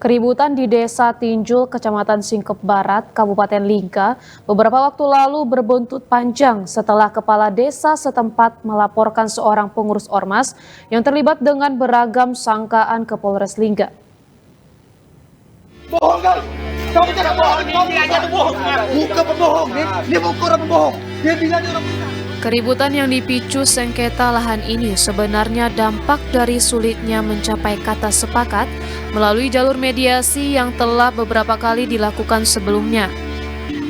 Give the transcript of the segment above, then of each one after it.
Keributan di Desa Tinjul, Kecamatan Singkep Barat, Kabupaten Lingga, beberapa waktu lalu berbuntut panjang setelah kepala desa setempat melaporkan seorang pengurus ormas yang terlibat dengan beragam sangkaan ke Polres Lingga. Bohong kau! Kau bicara bohong! Kau aja tuh bohong! Bukan pembohong! Dia bukan orang pembohong! Dia bilang dia orang benar! Keributan yang dipicu sengketa lahan ini sebenarnya dampak dari sulitnya mencapai kata sepakat melalui jalur mediasi yang telah beberapa kali dilakukan sebelumnya.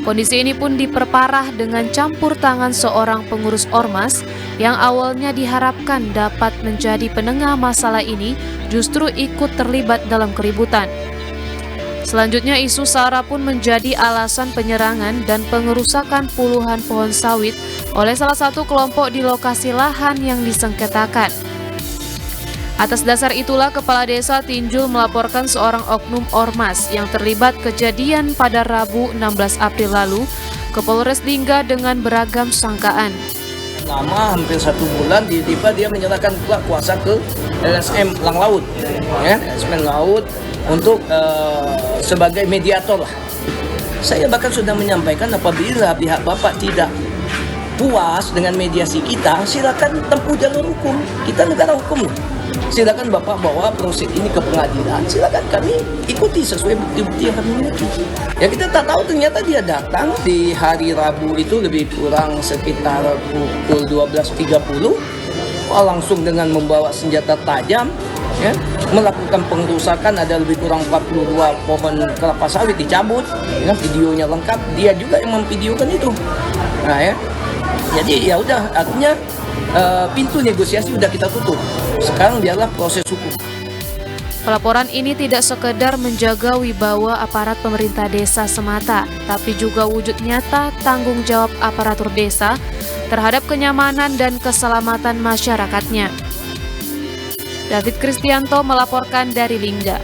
Kondisi ini pun diperparah dengan campur tangan seorang pengurus ormas yang awalnya diharapkan dapat menjadi penengah masalah ini justru ikut terlibat dalam keributan. Selanjutnya, isu SARA pun menjadi alasan penyerangan dan pengerusakan puluhan pohon sawit oleh salah satu kelompok di lokasi lahan yang disengketakan. Atas dasar itulah Kepala Desa Tinjul melaporkan seorang oknum ormas yang terlibat kejadian pada Rabu 16 April lalu ke Polres Lingga dengan beragam sangkaan. Lama hampir 1 bulan, tiba-tiba dia menyerahkan kuasa ke LSM Lang Laut, ya, LSM Laut untuk sebagai mediator lah. Saya bahkan sudah menyampaikan apabila pihak Bapak tidak puas dengan mediasi kita, silakan tempuh jalur hukum. Kita negara hukum. Silakan Bapak bawa proses ini ke pengadilan. Silakan kami ikuti sesuai bukti-bukti yang kami miliki. Ya kita tak tahu ternyata dia datang di hari Rabu itu lebih kurang sekitar pukul 12.30. Langsung dengan membawa senjata tajam, ya, melakukan pengerusakan. Ada lebih kurang 42 pohon kelapa sawit dicabut, ya, videonya lengkap, dia juga yang memvideokan itu. Nah, ya, jadi ya udah, artinya pintu negosiasi udah kita tutup. Sekarang biarlah proses hukum. Pelaporan ini tidak sekedar menjaga wibawa aparat pemerintah desa semata, tapi juga wujud nyata tanggung jawab aparatur desa terhadap kenyamanan dan keselamatan masyarakatnya. David Kristianto melaporkan dari Lingga.